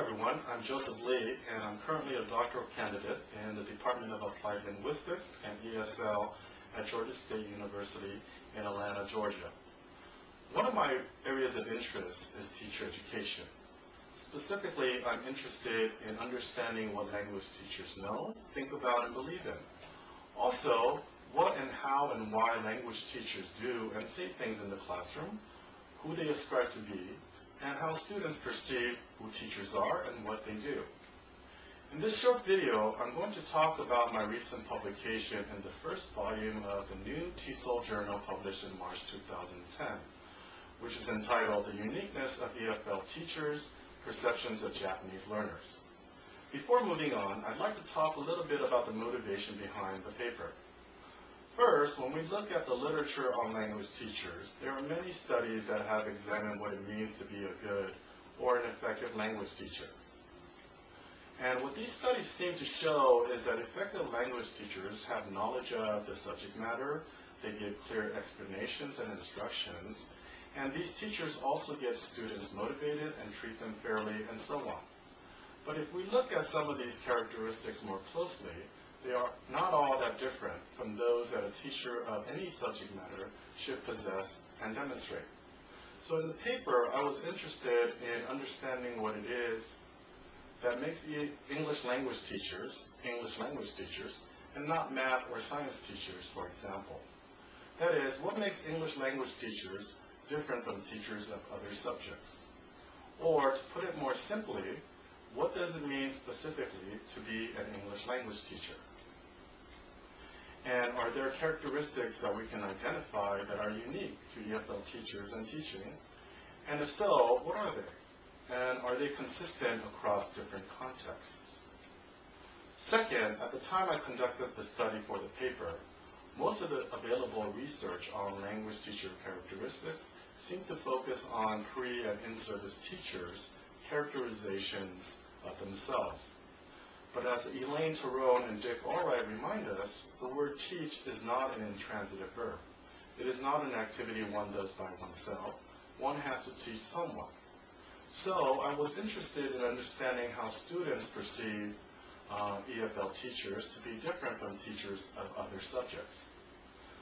everyone, I'm Joseph Lee, and I'm currently a doctoral candidate in the Department of Applied Linguistics and ESL at Georgia State University in Atlanta, Georgia. One of my areas of interest is teacher education. Specifically, I'm interested in understanding what language teachers know, think about, and believe in. Also, what and how and why language teachers do and say things in the classroom, who they ascribe to be, and how students perceive who teachers are and what they do. In this short video, I'm going to talk about my recent publication in the first volume of the new TESOL Journal published in March 2010, which is entitled The Uniqueness of EFL Teachers, Perceptions of Japanese Learners. Before moving on, I'd like to talk a little bit about the motivation behind the paper. First, when we look at the literature on language teachers, there are many studies that have examined what it means to be a good or an effective language teacher. And what these studies seem to show is that effective language teachers have knowledge of the subject matter, they give clear explanations and instructions, and these teachers also get students motivated and treat them fairly and so on. But if we look at some of these characteristics more closely, they are not all that different from those that a teacher of any subject matter should possess and demonstrate. So in the paper, I was interested in understanding what it is that makes English language teachers, and not math or science teachers, for example. That is, what makes English language teachers different from teachers of other subjects? Or, to put it more simply, what does it mean specifically to be an English language teacher? And are there characteristics that we can identify that are unique to EFL teachers and teaching? And if so, what are they? And are they consistent across different contexts? Second, at the time I conducted the study for the paper, most of the available research on language teacher characteristics seemed to focus on pre- and in-service teachers' characterizations of themselves. But as Elaine Tyrone and Dick Allwright remind us, the word teach is not an intransitive verb. It is not an activity one does by oneself. One has to teach someone. So I was interested in understanding how students perceive EFL teachers to be different from teachers of other subjects.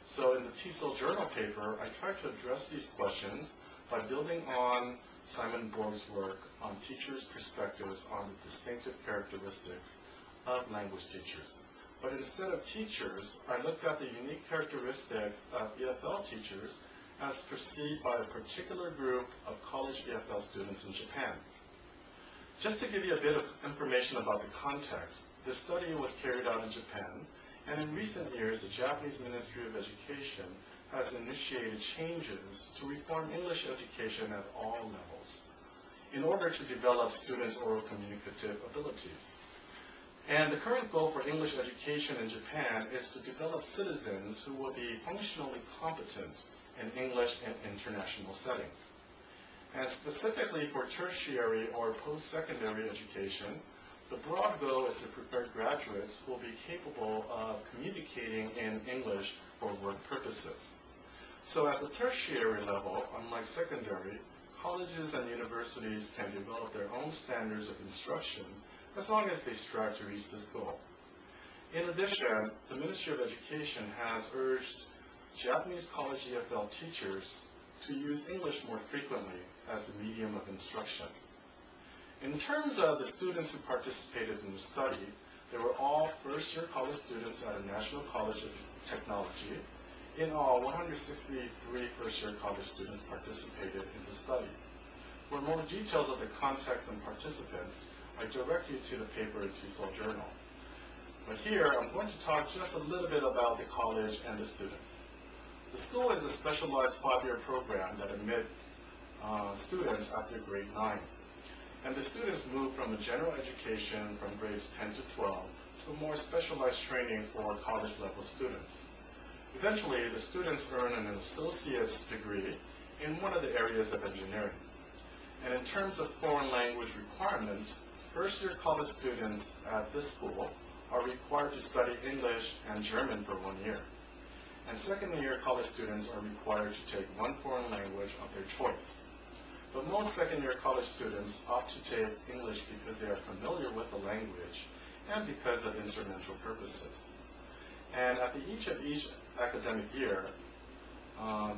So in the TESOL Journal paper, I tried to address these questions by building on Simon Borg's work on teachers' perspectives on the distinctive characteristics of language teachers. But instead of teachers, I looked at the unique characteristics of EFL teachers as perceived by a particular group of college EFL students in Japan. Just to give you a bit of information about the context, the study was carried out in Japan, and in recent years, the Japanese Ministry of Education has initiated changes to reform English education at all levels in order to develop students' oral communicative abilities. And the current goal for English education in Japan is to develop citizens who will be functionally competent in English in international settings. And specifically for tertiary or post-secondary education, the broad goal is to prepare graduates who will be capable of communicating in English for work purposes. So at the tertiary level, unlike secondary, colleges and universities can develop their own standards of instruction as long as they strive to reach this goal. In addition, the Ministry of Education has urged Japanese college EFL teachers to use English more frequently as the medium of instruction. In terms of the students who participated in the study, they were all first-year college students at a National College of Technology. In all, 163 first-year college students participated in the study. For more details of the context and participants, I direct you to the paper in TESOL Journal. But here, I'm going to talk just a little bit about the college and the students. The school is a specialized 5-year program that admits students after grade 9. And the students move from a general education from grades 10 to 12 to a more specialized training for college-level students. Eventually, the students earn an associate's degree in one of the areas of engineering. And in terms of foreign language requirements, first-year college students at this school are required to study English and German for 1 year. And second-year college students are required to take one foreign language of their choice. but most second-year college students opt to take English because they are familiar with the language and because of instrumental purposes. And at the each academic year,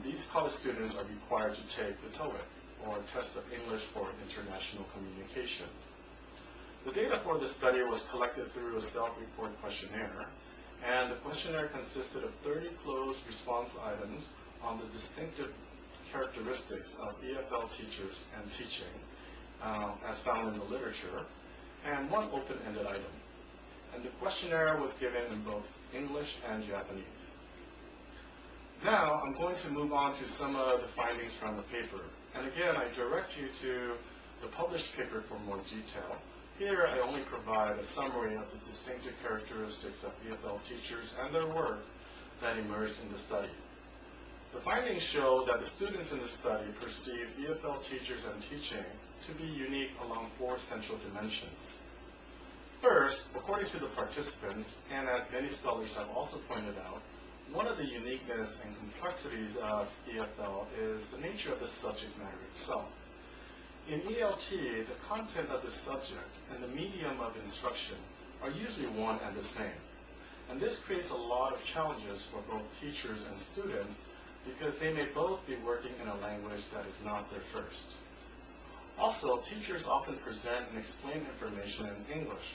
these college students are required to take the TOEIC, or Test of English for International Communication. The data for the study was collected through a self-report questionnaire, and the questionnaire consisted of 30 closed response items on the distinctive characteristics of EFL teachers and teaching, as found in the literature, and one open-ended item. And the questionnaire was given in both English and Japanese. Now, I'm going to move on to some of the findings from the paper. And again, I direct you to the published paper for more detail. Here, I only provide a summary of the distinctive characteristics of EFL teachers and their work that emerged in the study. The findings show that the students in the study perceive EFL teachers and teaching to be unique along 4 central dimensions. First, according to the participants, and as many scholars have also pointed out, one of the uniqueness and complexities of EFL is the nature of the subject matter itself. In ELT, the content of the subject and the medium of instruction are usually one and the same. And this creates a lot of challenges for both teachers and students because they may both be working in a language that is not their first. Also, teachers often present and explain information in English,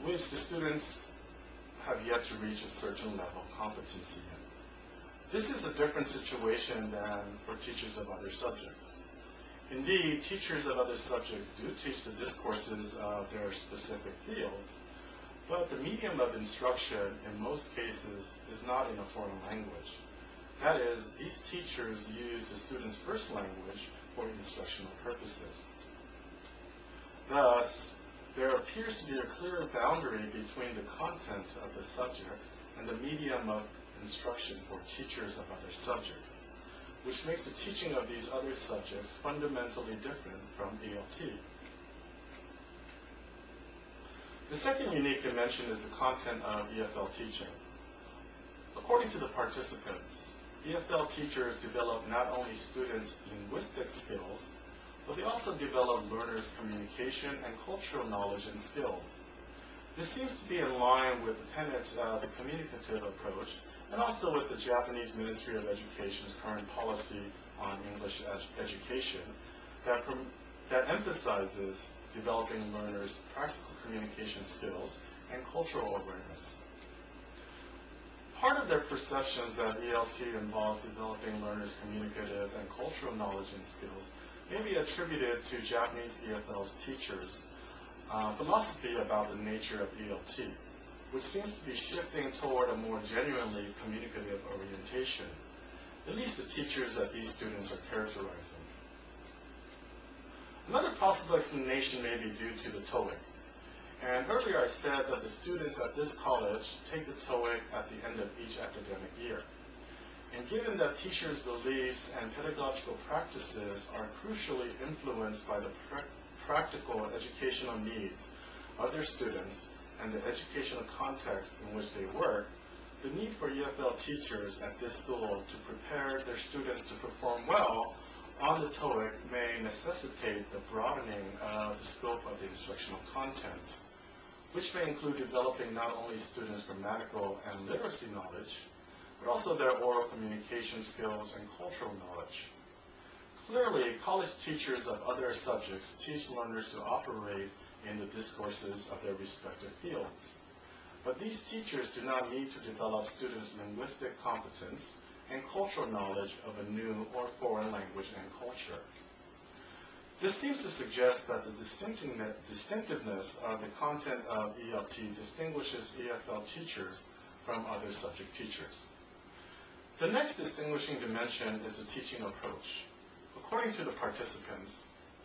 which the students have yet to reach a certain level of competency in. This is a different situation than for teachers of other subjects. Indeed, teachers of other subjects do teach the discourses of their specific fields, but the medium of instruction in most cases is not in a foreign language. That is, these teachers use the student's first language for instructional purposes. Thus, there appears to be a clear boundary between the content of the subject and the medium of instruction for teachers of other subjects, which makes the teaching of these other subjects fundamentally different from ELT. The second unique dimension is the content of EFL teaching. According to the participants, EFL teachers develop not only students' linguistic skills, but they also develop learners' communication and cultural knowledge and skills. This seems to be in line with the tenets of the communicative approach and also with the Japanese Ministry of Education's current policy on English education that emphasizes developing learners' practical communication skills and cultural awareness. Part of their perceptions that ELT involves developing learners' communicative and cultural knowledge and skills may be attributed to Japanese EFL's teachers' philosophy about the nature of ELT, which seems to be shifting toward a more genuinely communicative orientation, at least the teachers that these students are characterizing. Another possible explanation may be due to the TOEIC. And earlier I said that the students at this college take the TOEIC at the end of each academic year. And given that teachers' beliefs and pedagogical practices are crucially influenced by the practical educational needs of their students and the educational context in which they work, the need for EFL teachers at this school to prepare their students to perform well on the TOEIC may necessitate the broadening of the scope of the instructional content, which may include developing not only students' grammatical and literacy knowledge, but also their oral communication skills and cultural knowledge. Clearly, college teachers of other subjects teach learners to operate in the discourses of their respective fields. But these teachers do not need to develop students' linguistic competence and cultural knowledge of a new or foreign language and culture. This seems to suggest that the distinctiveness of the content of ELT distinguishes EFL teachers from other subject teachers. The next distinguishing dimension is the teaching approach. According to the participants,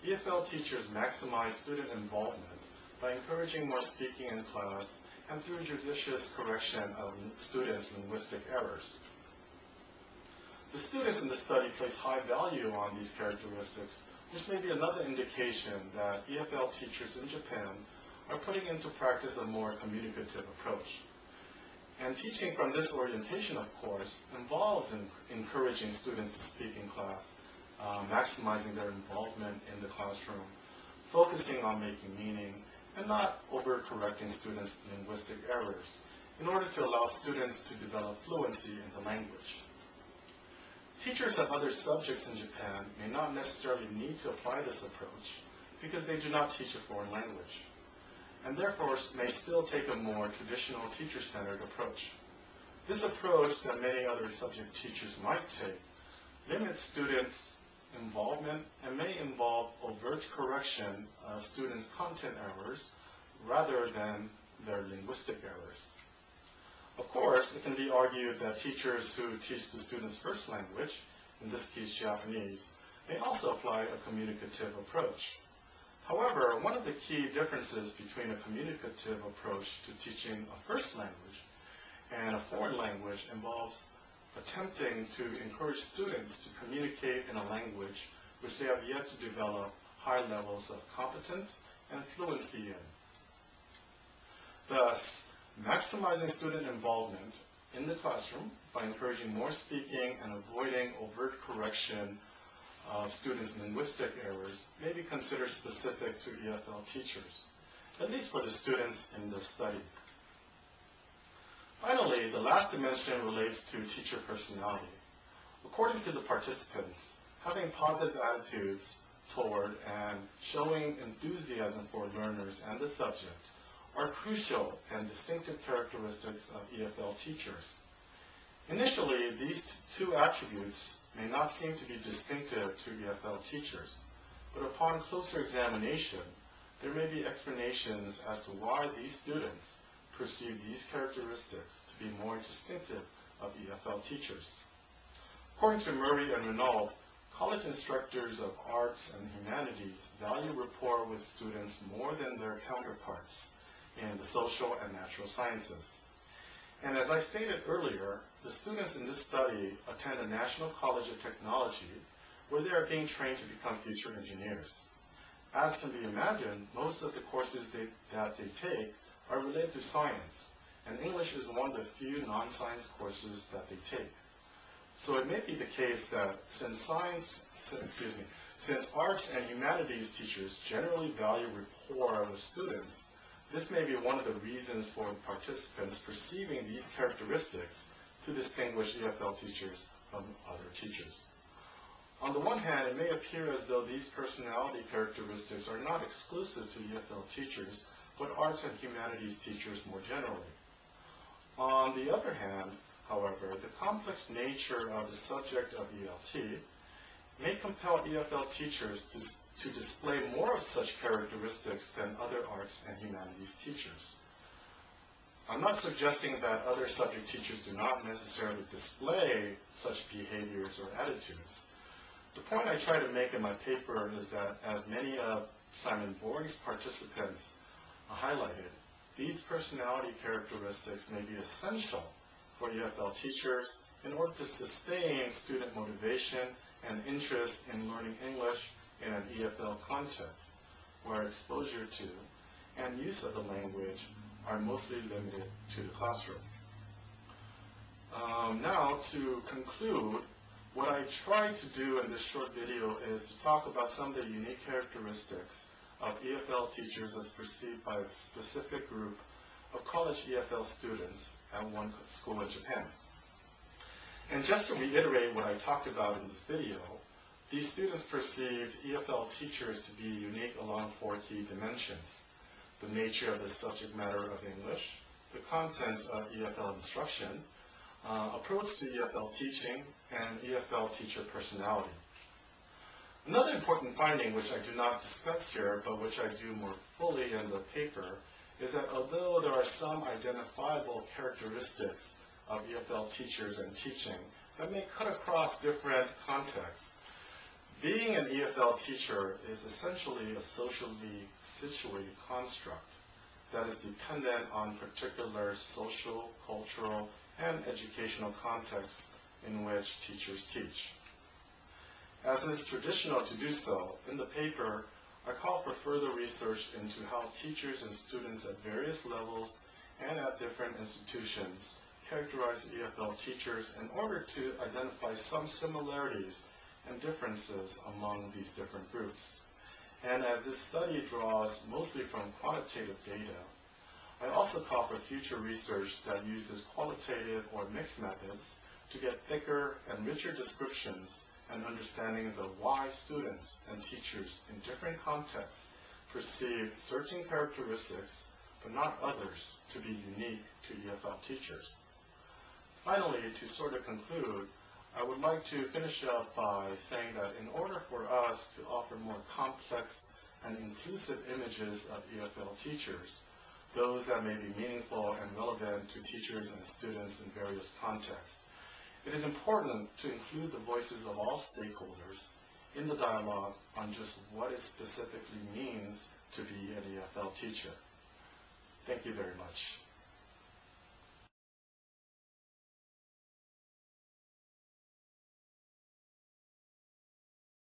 EFL teachers maximize student involvement by encouraging more speaking in class and through judicious correction of students' linguistic errors. The students in the study place high value on these characteristics, which may be another indication that EFL teachers in Japan are putting into practice a more communicative approach. And teaching from this orientation, of course, involves encouraging students to speak in class maximizing their involvement in the classroom, focusing on making meaning, and not overcorrecting students' linguistic errors in order to allow students to develop fluency in the language. Teachers of other subjects in Japan may not necessarily need to apply this approach because they do not teach a foreign language, and therefore may still take a more traditional teacher-centered approach. This approach that many other subject teachers might take limits students' involvement and may involve overt correction of students' content errors rather than their linguistic errors. Of course, it can be argued that teachers who teach the students' first language, in this case Japanese, may also apply a communicative approach. However, one of the key differences between a communicative approach to teaching a first language and a foreign language involves attempting to encourage students to communicate in a language which they have yet to develop high levels of competence and fluency in. Thus, maximizing student involvement in the classroom by encouraging more speaking and avoiding overt correction of students' linguistic errors may be considered specific to EFL teachers, at least for the students in the study. Finally, the last dimension relates to teacher personality. According to the participants, having positive attitudes toward and showing enthusiasm for learners and the subject are crucial and distinctive characteristics of EFL teachers. Initially, these two attributes may not seem to be distinctive to EFL teachers, but upon closer examination, there may be explanations as to why these students perceive these characteristics to be more distinctive of EFL teachers. According to Murray and Renault, college instructors of arts and humanities value rapport with students more than their counterparts in the social and natural sciences. And as I stated earlier, the students in this study attend a National College of Technology where they are being trained to become future engineers. As can be imagined, most of the courses that they take are related to science, and English is one of the few non-science courses that they take. So it may be the case that since arts and humanities teachers generally value rapport with students, this may be one of the reasons for the participants perceiving these characteristics to distinguish EFL teachers from other teachers. On the one hand, it may appear as though these personality characteristics are not exclusive to EFL teachers, but arts and humanities teachers more generally. On the other hand, however, the complex nature of the subject of ELT may compel EFL teachers to display more of such characteristics than other arts and humanities teachers. I'm not suggesting that other subject teachers do not necessarily display such behaviors or attitudes. The point I try to make in my paper is that as many of Simon Borg's participants highlighted, these personality characteristics may be essential for EFL teachers in order to sustain student motivation and interest in learning English in an EFL context, where exposure to and use of the language are mostly limited to the classroom. Now, to conclude, what I tried to do in this short video is to talk about some of the unique characteristics of EFL teachers as perceived by a specific group of college EFL students at one school in Japan. And just to reiterate what I talked about in this video, these students perceived EFL teachers to be unique along four key dimensions: the nature of the subject matter of English, the content of EFL instruction, approach to EFL teaching, and EFL teacher personality. Another important finding, which I do not discuss here, but which I do more fully in the paper, is that although there are some identifiable characteristics of EFL teachers and teaching that may cut across different contexts, being an EFL teacher is essentially a socially situated construct that is dependent on particular social, cultural, and educational contexts in which teachers teach. As is traditional to do so, in the paper, I call for further research into how teachers and students at various levels and at different institutions characterize EFL teachers in order to identify some similarities and differences among these different groups. And as this study draws mostly from quantitative data, I also call for future research that uses qualitative or mixed methods to get thicker and richer descriptions and understandings of why students and teachers in different contexts perceive certain characteristics, but not others, to be unique to EFL teachers. Finally, to sort of conclude, I would like to finish up by saying that in order for us to offer more complex and inclusive images of EFL teachers, those that may be meaningful and relevant to teachers and students in various contexts, it is important to include the voices of all stakeholders in the dialogue on just what it specifically means to be an EFL teacher. Thank you very much.